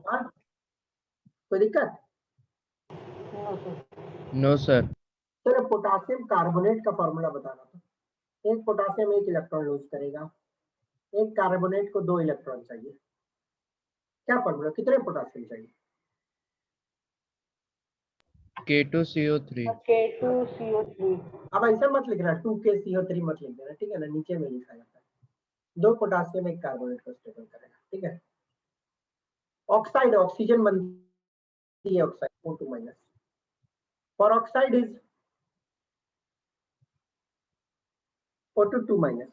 हाँ, कोई दिक्कत? No sir. चलो पोटासियम कार्बोनेट का फॉर्मूला बताना था। एक पोटासियम 1 इलेक्ट्रॉन लूज करेगा, एक कार्बोनेट को 2 इलेक्ट्रॉन चाहिए। क्या फॉर्मूला, कितने पोटासियम चाहिए? K2CO3। K2CO3। अब ऐसा मत लिखना 2KCO3 मत लिख देना, ठीक है ना, नीचे में लिखा जाता है। 2 पोटासियम एक कार्बोनेट को स्टेबल करेगा, ठीक है। ऑक्साइड, ऑक्सीजन बनती है oxide O2 minus, for oxide is O2 2 minus,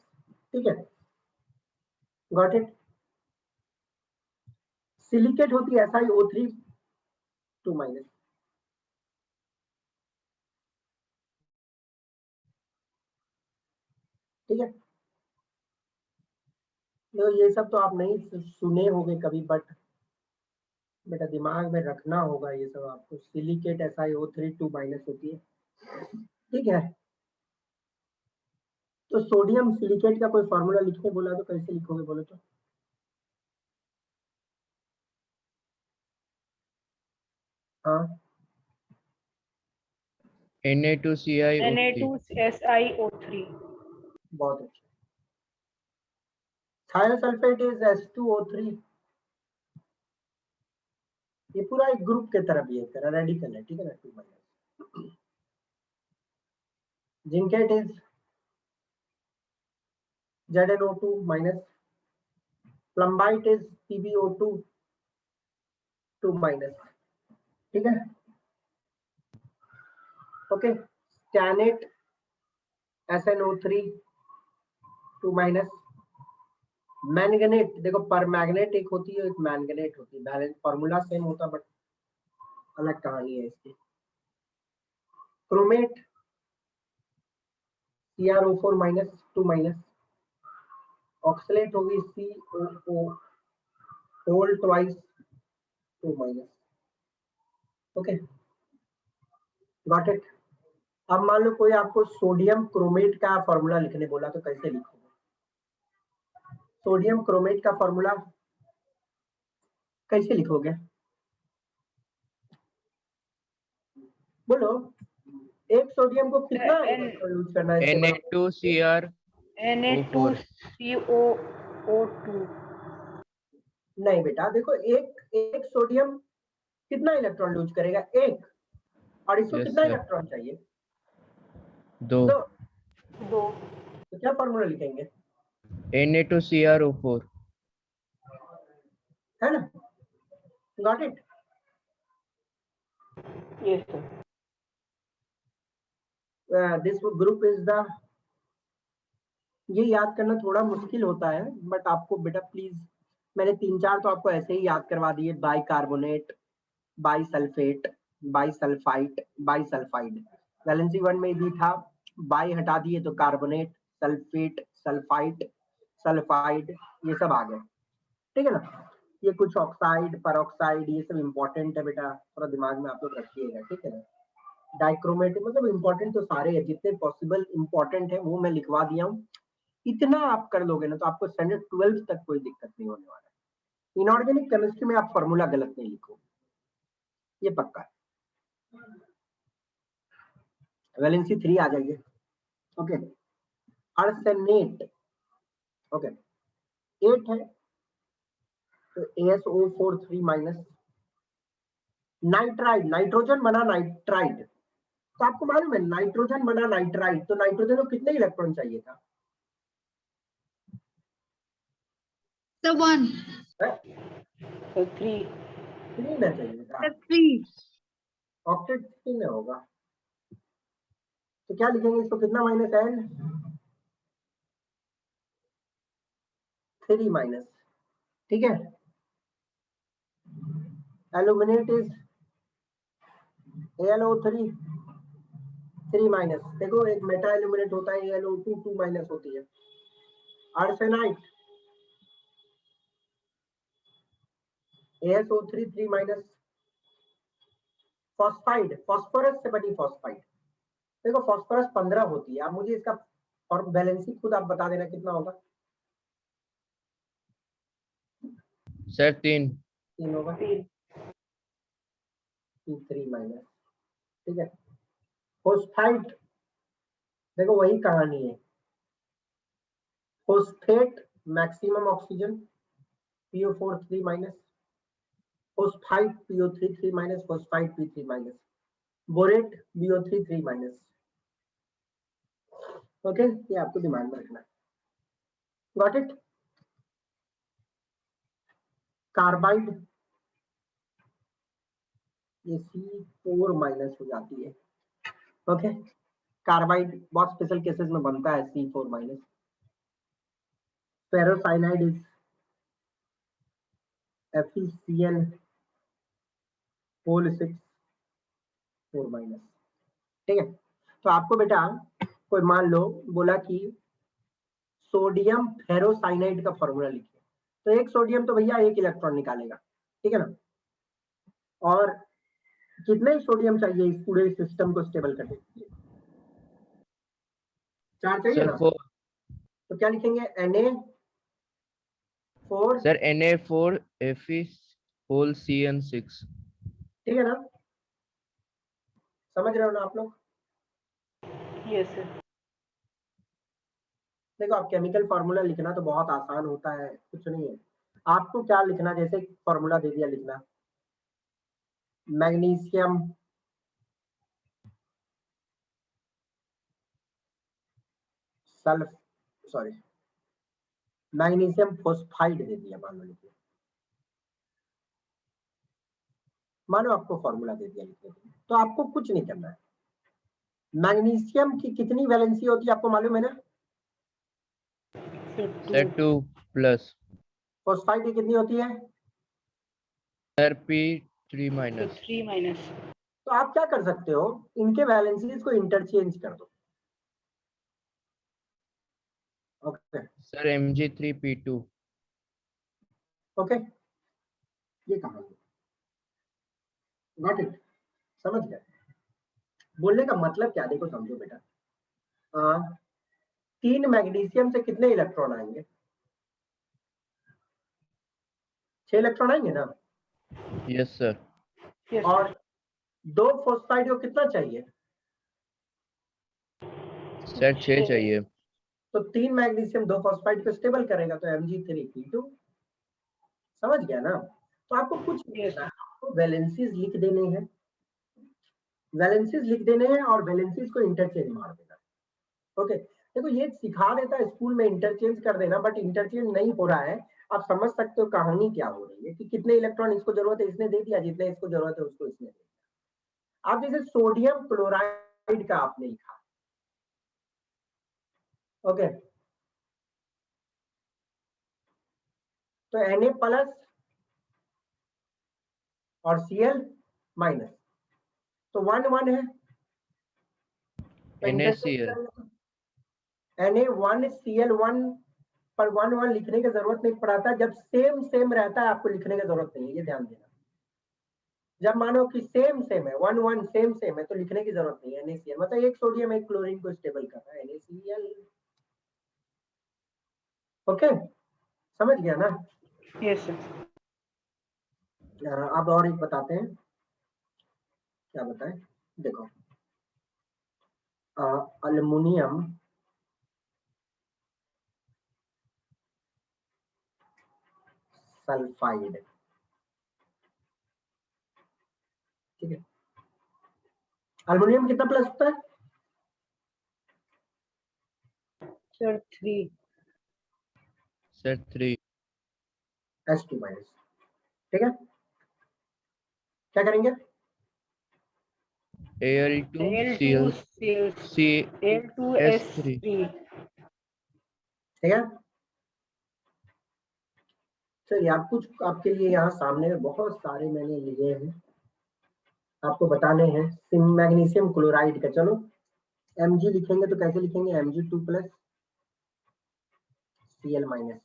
ठीक है, गॉट इट। सिलिकेट होती है SiO3 2 माइनस, ठीक है। तो ये सब तो आप नहीं सुने होंगे कभी, बट बेटा दिमाग में रखना होगा ये सब आपको। सिलिकेट SiO3 2 माइनस होती है, ठीक है। तो सोडियम सिलिकेट का कोई फॉर्मूला लिखने बोला तो कैसे लिखोगे बोलो तो? हाँ, Na2CiO3। Na2SiO3। बहुत अच्छा। Thiosulphate is H2O3। ये पूरा एक ग्रुप के तरह बिहेव कर रहा है, रेडिकल है, ठीक है ना, 2 minus. Zincate is ZnO2 minus, plumbite is PbO2 2 minus, ठीक है, ओके। स्टैनेट SnO3 2 minus. मैंगनेट, देखो पर मैग्नेट एक होती है, एक मैंगनेट होती है, बैलेंस फॉर्मूला सेम होता बट अलग कहानी है इसकी। Chromate CrO4 minus 2 minus. Oxalate होगी COO whole twice 2 minus, okay, got it. अब मान लो कोई आपको सोडियम क्रोमेट का फॉर्मूला लिखने बोला तो कैसे लिखोगे? सोडियम क्रोमेट का फॉर्मूला कैसे लिखोगे बोलो? एक सोडियम को कितना इलेक्ट्रॉन यूज करना है? Na2Cr Na2CO2। नहीं बेटा, देखो एक सोडियम कितना इलेक्ट्रॉन लूज करेगा? एक। और इसको Yes, कितना sir। इलेक्ट्रॉन चाहिए? 2। दो। तो क्या फॉर्मूला लिखेंगे? Na2CrO4। है ना, got it. Yes sir। This group is the, ये याद करना थोड़ा मुश्किल होता है बट आपको बेटा प्लीज, मैंने 3-4 तो आपको ऐसे ही याद करवा दिए। By carbonate, by sulphate, by sulphite, by sulphide. Valency 1 में भी था, बाई हटा दिए तो कार्बोनेट, सल्फेट, सल्फाइट, सल्फाइड, ये सब आ गए, ठीक है ना। ये कुछ ऑक्साइड, परऑक्साइड, ये सब इंपॉर्टेंट है बेटा, थोड़ा दिमाग में आप लोग रखिएगा, ठीक है ना। डाइक्रोमेटिक मतलब इंपॉर्टेंट तो सारे हैं, जितने पॉसिबल इंपॉर्टेंट है वो मैं लिखवा दिया हूँ। इतना आप कर लोगे ना तो आपको स्टैंडर्ड 12 तक कोई दिक्कत नहीं होने वाला है। इनऑर्गेनिक केमिस्ट्री में आप फॉर्मूला गलत नहीं लिखोगे, ये पक्का है। वैलेंसी 3 आ जाइए, ओके। आर्सेनेट, ओके, 8 है तो AsO4 3 माइनस। नाइट्राइड, नाइट्रोजन बना नाइट्राइड, तो आपको मालूम है नाइट्रोजन बना नाइट्राइड, तो नाइट्रोजन को कितने इलेक्ट्रॉन चाहिए था? The 1। So 3। 3 ना चाहिए था, The 3। ऑक्टेट 3 में होगा। तो क्या लिखेंगे इसको, कितना माइनस N? 3 माइनस, ठीक है। Aluminate is AlO3 3 minus. देखो एक मेटा एल्यूमिनेट होता है AlO2 2 माइनस होती है। Arsenite AsO3 3 minus. Phosphide, phosphorus से बनी फॉस्फाइड, देखो फॉस्फोरस 15 होती है। आप मुझे इसका और वैलेंसी खुद आप बता देना कितना होगा सर 3। तीन होगा, 3 P3 माइनस, ठीक है। फोस्फाइट, देखो वही कहानी है, phosphate maximum oxygen PO4 3 minus, phosphite PO3 3 minus, phosphite P3 minus, borate BO3 3 minus. Okay, ये आपको दिमाग में रखना। Got it. कार्बाइड, ये C4 माइनस हो जाती है। ओके, कार्बाइड बहुत स्पेशल केसेस में बनता है C4 minus. Ferrocyanide is FeCl whole 6 4 minus, ठीक है। तो आपको बेटा कोई मान लो बोला कि सोडियम फेरोसाइनाइड का फॉर्मूला लिखिए, तो एक सोडियम तो भैया एक इलेक्ट्रॉन निकालेगा, ठीक है ना। और कितने सोडियम चाहिए इस पूरे सिस्टम को स्टेबल करने के लिए? 4 चाहिए सर ना। 4 तो क्या लिखेंगे, Na4, sir Na4 Fe whole CN6। ठीक है ना, समझ रहे हो ना आप लोग। Yes sir. देखो आप केमिकल फॉर्मूला लिखना तो बहुत आसान होता है, कुछ नहीं है। आपको क्या लिखना, जैसे फॉर्मूला दे दिया लिखना, मैग्नीशियम सल्फ सॉरी मैग्नीशियम फोस्फाइड दे दिया, मान लो लिखिए, मानो आपको फॉर्मूला दे दिया लिखने के लिए, तो आपको कुछ नहीं करना है। मैग्नीशियम की कितनी वैलेंसी होती है आपको मालूम है ना। Sir 2 plus. फोस्फाइड की कितनी होती है। Sir P3 minus. 3 माइनस। तो आप क्या कर सकते हो, इनके वैलेंसीज को इंटरचेंज कर दो। Okay sir Mg3P2। ओके, ये कहानी, गॉट इट, समझ गए। बोलने का मतलब क्या, देखो समझो बेटा, 3 मैग्नीशियम से कितने इलेक्ट्रॉन आएंगे, 6 इलेक्ट्रॉन आएंगे ना। Yes sir. यस और सर। 2 फोस्फाइड को कितना चाहिए, सर 6 चाहिए। तो 3 मैग्नीशियम 2 फोस्फाइड को स्टेबल करेगा, तो Mg3P2, समझ गया ना। तो आपको कुछ नहीं यस करना है, सर। आपको वैलेंसीज लिख देने हैं, वैलेंसीज लिख देने हैं और वैलेंसीज को इंटरचेंज मार देना। ओके, देखो ये सिखा देता है स्कूल में इंटरचेंज कर देना, बट इंटरचेंज नहीं हो रहा है। आप समझ सकते हो कहानी क्या हो रही है, कि कितने इलेक्ट्रॉन इसको जरूरत है इसने दे दिया, जितने इसको जरूरत है उसको इसने दे दिया। आप जैसे सोडियम क्लोराइड का आपने लिखा, ओके, तो Na प्लस और Cl माइनस, तो 1 1 है, तो इंटरचेंज NaCl। करेंगे, Na1Cl1 पर 1 1 लिखने की जरूरत नहीं पड़ता, जब सेम सेम रहता है आपको लिखने की जरूरत नहीं है, ये ध्यान देना। जब मानो कि सेम सेम है, 1 1 सेम सेम है, तो लिखने की जरूरत नहीं है NaCl, मतलब एक सोडियम एक क्लोरीन को स्टेबल कर रहा है NaCl। ओके, समझ गया ना। Yes sir. अब और एक बताते हैं, क्या बताएं, देखो अल्युमिनियम सल्फाइड, ठीक है। अल्युमिनियम कितना प्लस होता है, सर 3। सर 3। H2 माइनस, ठीक है। क्या करेंगे, Al2Cl Al2S3। ठीक है। चलिए आप कुछ आपके लिए यहाँ सामने में बहुत सारे मैंने लिए हैं, आपको बताने हैं। मैग्नीशियम क्लोराइड का, चलो Mg लिखेंगे तो कैसे लिखेंगे, Mg2 plus Cl minus,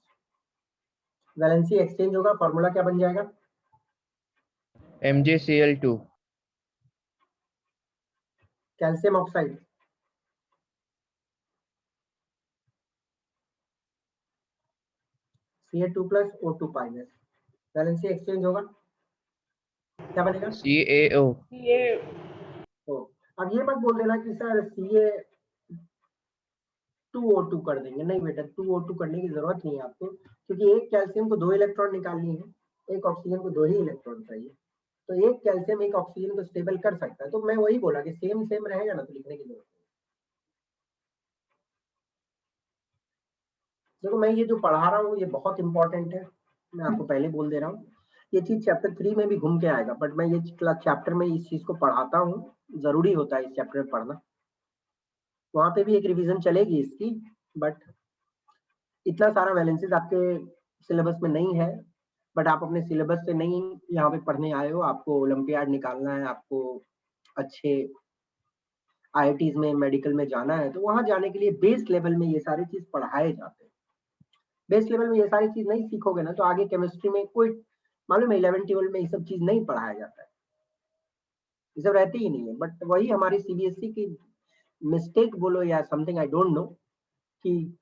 valency exchange होगा, फॉर्मूला क्या बन जाएगा, MgCl2। Calcium oxide Ca2 plus O2 minus, valency exchange होगा, क्या बनेगा? CaO। ये ओ, अब ये मत बोल देना कि सर Ca 2O2 कर देंगे, नहीं बेटा 2O2 करने की जरूरत नहीं है आपको, क्योंकि एक कैल्शियम को 2 इलेक्ट्रॉन निकालनी है, एक ऑक्सीजन को 2 ही इलेक्ट्रॉन चाहिए, तो एक कैल्शियम एक ऑक्सीजन को स्टेबल कर सकता है। तो मैं वही बोला कि सेम सेम रहेगा ना, तो लिखने की जरूरत नहीं। देखो मैं ये जो पढ़ा रहा हूँ ये बहुत इंपॉर्टेंट है, मैं आपको पहले बोल दे रहा हूँ। ये चीज चैप्टर 3 में भी घूम के आएगा, बट मैं ये चैप्टर में इस चीज को पढ़ाता हूँ, जरूरी होता है इस चैप्टर में पढ़ना। वहां पे भी एक रिवीजन चलेगी इसकी, बट इतना सारा वैलेंसीज आपके सिलेबस में नहीं है। बट आप अपने सिलेबस से नहीं यहाँ पे पढ़ने आए हो, आपको ओलंपियाड निकालना है, आपको अच्छे IITs में मेडिकल में जाना है, तो वहां जाने के लिए बेस लेवल में ये सारी चीज पढ़ाए जाते हैं। बेस लेवल में ये सारी चीज नहीं सीखोगे ना, तो आगे केमिस्ट्री में कोई, मालूम है 11 12 में ये सब चीज नहीं पढ़ाया जाता है, ये सब रहती ही नहीं है। बट वही हमारी CBSE की मिस्टेक बोलो या समथिंग, आई डोंट नो, कि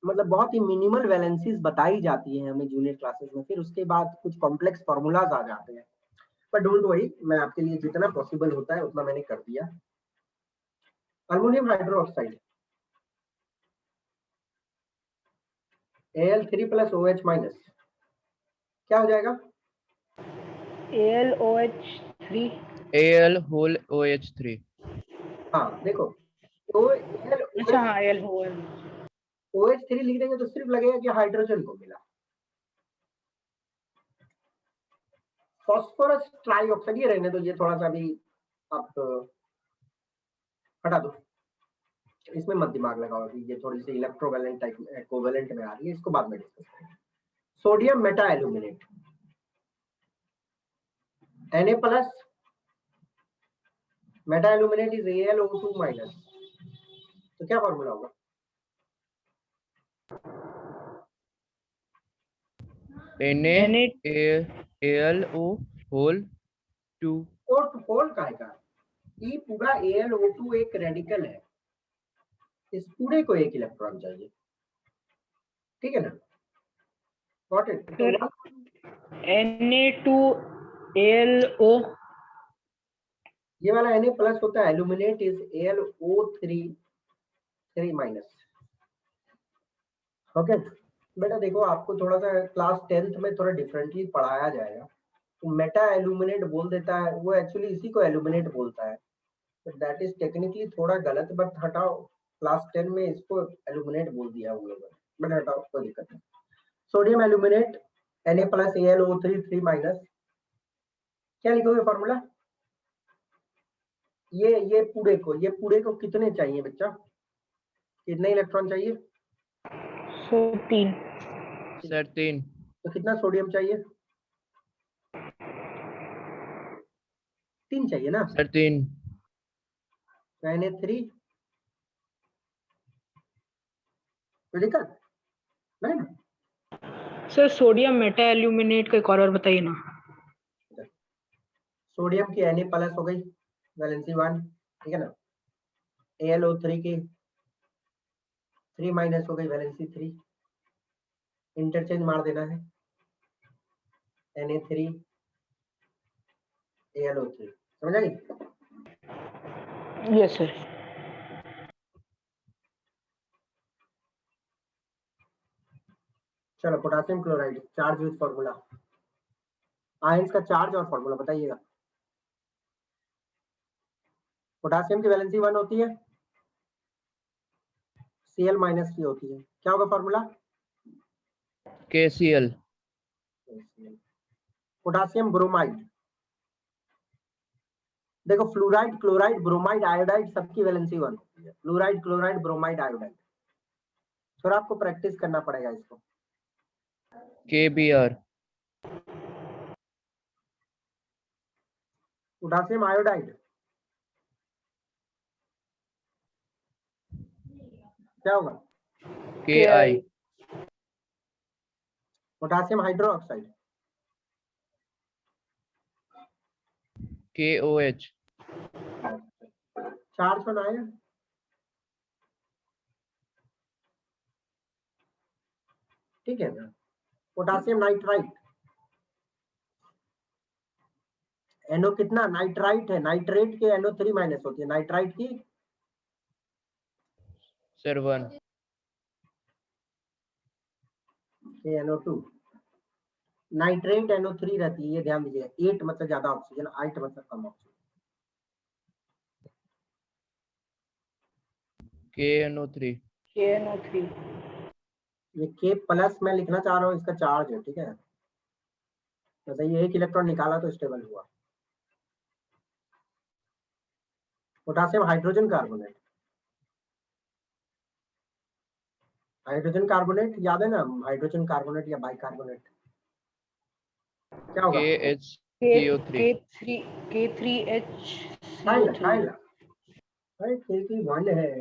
मतलब बहुत ही मिनिमल वैलेंसीज बताई जाती है हमें जूनियर क्लासेस में, फिर उसके बाद कुछ कॉम्प्लेक्स फॉर्मूलाज आ जाते हैं। पर डोंट वरी, मैं आपके लिए जितना पॉसिबल होता है उतना मैंने कर दिया। Aluminium hydroxide Al3 + OH minus क्या हो जाएगा? AlOH3। AlOH3। हाँ देखो, तो अच्छा हाँ AlOH। OH3 लिख देंगे तो सिर्फ लगेगा कि हाइड्रोजन को मिला। फॉस्फोरस ट्राइऑक्साइड ये रहने दो, ये थोड़ा सा भी आप हटा दो, इसमें मत दिमाग लगाओ, अभी ये थोड़ी सी इलेक्ट्रोवैलेंट टाइप में कोवैलेंट में आ रही है, इसको बाद में डिस्कस करेंगे। Sodium Meta aluminate Na+ Meta aluminate is AlO2-, तो क्या फॉर्मूला होगा? NaAlO2। होल का ये पूरा AlO2 एक रेडिकल है, इस पूरे को एक इलेक्ट्रॉन चाहिए, ठीक है ना? Got it? तो फिर Na2AlO। ये वाला Na+ होता है, एल्यूमिनेट इज AlO3 ओके बेटा देखो, आपको थोड़ा सा क्लास 10th में थोड़ा डिफरेंटली पढ़ाया जाएगा। तो मेटा एल्यूमिनेट बोल देता है, वो एक्चुअली इसी को एल्यूमिनेट बोलता है, बट दैट इज टेक्निकली थोड़ा गलत, बट हटाओ, क्लास 10 में इसको एल्यूमिनेट बोल दिया हुआ है, बट हटाओ, कोई दिक्कत नहीं। सोडियम एल्यूमिनेट Na+ AlO3 क्या लिखोगे फॉर्मूला? ये पूरे को कितने चाहिए बच्चा, कितने इलेक्ट्रॉन चाहिए? सर 3। सर 3। तो कितना सोडियम चाहिए? 3 चाहिए ना? सर 3। Na3, कोई दिक्कत नहीं? सर सोडियम मेटा एल्यूमिनेट का एक और बताइए ना। सोडियम की Na+ हो गई, वैलेंसी 1, ठीक है ना? AlO3 की 3- हो गई, वैलेंसी 3, इंटरचेंज मार देना है, Na3 AlO3, समझ आई? Yes sir. चलो potassium chloride charge with formula, ions का चार्ज और फॉर्मूला बताइएगा। पोटेशियम की वैलेंसी 1 होती है, Cl- होती है, क्या होगा फॉर्मूला? KCl। पोटेशियम ब्रोमाइड, देखो फ्लोराइड क्लोराइड ब्रोमाइड आयोडाइड सबकी वैलेंसी 1 होती है, फ्लोराइड क्लोराइड ब्रोमाइड आयोडाइड, थोड़ा आपको प्रैक्टिस करना पड़ेगा इसको। KBr। पोटेशियम आयोडाइड क्या होगा? KI। Potassium hydroxide KOH। 409, ठीक है ना? पोटेशियम नाइट्राइट NO कितना नाइट्राइट है, नाइट्रेट के NO3 माइनस होती है, नाइट्राइट की सर 1. NO2, नाइट्रेट NO3 रहती है, ये ध्यान दीजिए। 8 मतलब ज्यादा ऑक्सीजन, 8 मतलब कम ऑक्सीजन। KNO3. KNO3 ये K प्लस मैं लिखना चाह रहा हूँ, इसका चार्ज है, ठीक है। जैसे ये एक इलेक्ट्रॉन निकाला तो स्टेबल हुआ। Potassium hydrogen carbonate, hydrogen carbonate याद है ना, हाइड्रोजन कार्बोनेट या बाइकार्बोनेट क्या होगा? KHCO3. K3H अरे K की 1 है,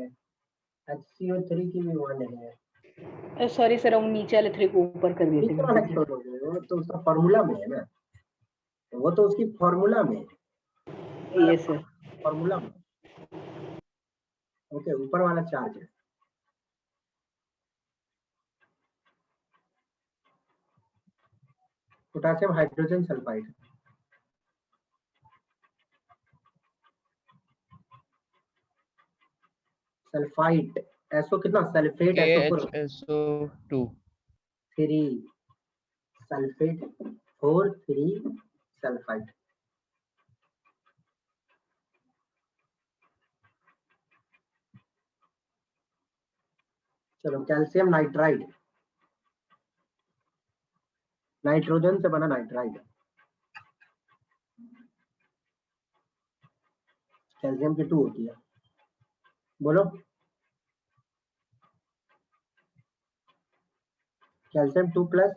HCO3 की भी 1 है। सॉरी सर, हम नीचे वाले 3 को ऊपर कर दिए नीचे वाला थे। क्यों लोगे? वो तो उसका फॉर्मूला में है ना, वो तो उसकी फॉर्मूला में है। Yes sir. फॉर्मूला में ओके, ऊपर वाला चार्ज है। Potassium hydrogen sulphide, sulphide SO कितना, sulphate SO4 KHSO2. 3 sulphate 4 3 sulphide. चलो कैल्शियम नाइट्राइड, नाइट्रोजन से बना नाइट्राइड, कैल्शियम की 2 होती है, बोलो। कैल्शियम 2 प्लस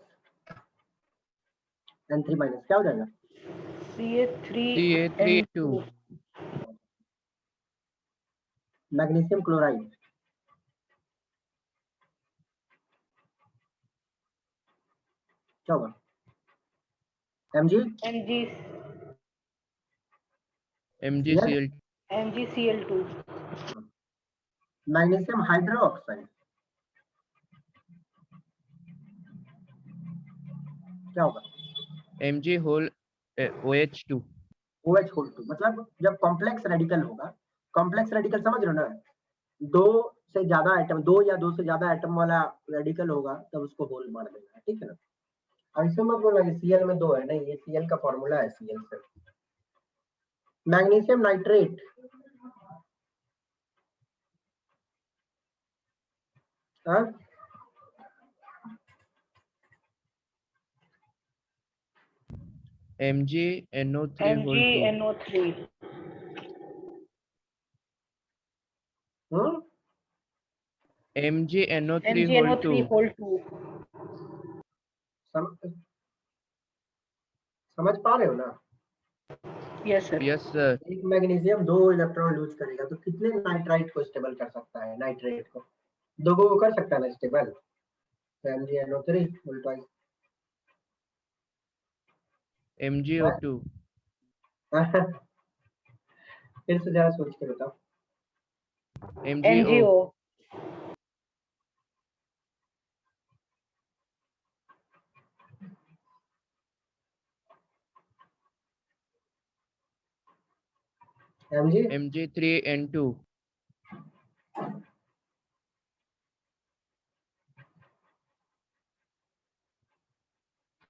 N3 माइनस क्या हो जाएगा? CA3N2. मैग्नीशियम क्लोराइड, क्या होगा? MgCl. MgCl2 मैग्नीशियम हाइड्रोक्साइड क्या होगा? Mg whole OH2. OH whole 2 मतलब जब कॉम्प्लेक्स रेडिकल होगा, कॉम्प्लेक्स रेडिकल समझ रहे हो ना, 2 से ज्यादा आइटम, 2 या 2 से ज्यादा आइटम वाला रेडिकल होगा तब उसको होल मार देना है, ठीक है ना। अब इसमें मत बोलना कि Cl में 2 है, नहीं, ये Cl का फॉर्मूला है Cl से। मैग्नीशियम नाइट्रेट, हाँ MgNO3 whole 2. MgNO3 MgNO3 whole 2. whole 2 समझ पा रहे हो ना? Yes sir. Yes sir. एक मैग्नीशियम 2 इलेक्ट्रॉन लूज करेगा तो कितने नाइट्राइट को स्टेबल कर सकता है? नाइट्रेट को 2 को कर सकता है ना स्टेबल, तो MgNO3 उल्टा MgO2. फिर से जरा सोच के बताओ। MgO. Mg3N2.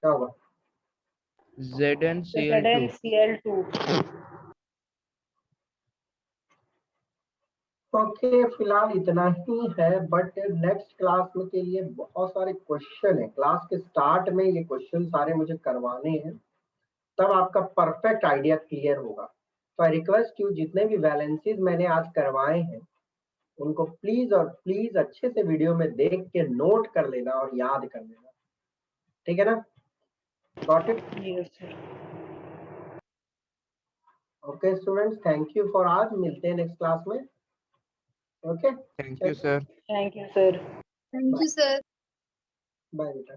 क्या होगा? ZnCl2. ओके, फिलहाल इतना ही है, बट नेक्स्ट क्लास में के लिए बहुत सारे क्वेश्चन है। क्लास के स्टार्ट में ये क्वेश्चन सारे मुझे करवाने हैं, तब आपका परफेक्ट आइडिया क्लियर होगा। तो आई रिक्वेस्ट यू, जितने भी वैलेंसीज मैंने आज करवाए हैं उनको प्लीज और प्लीज अच्छे से वीडियो में देख के नोट कर लेना और याद कर लेना, ठीक है ना? Got it? Yes sir. Okay students, thank you for आज, मिलते हैं नेक्स्ट क्लास में। Okay, Thank you sir. Thank you sir. Thank you, sir. Bye बेटा।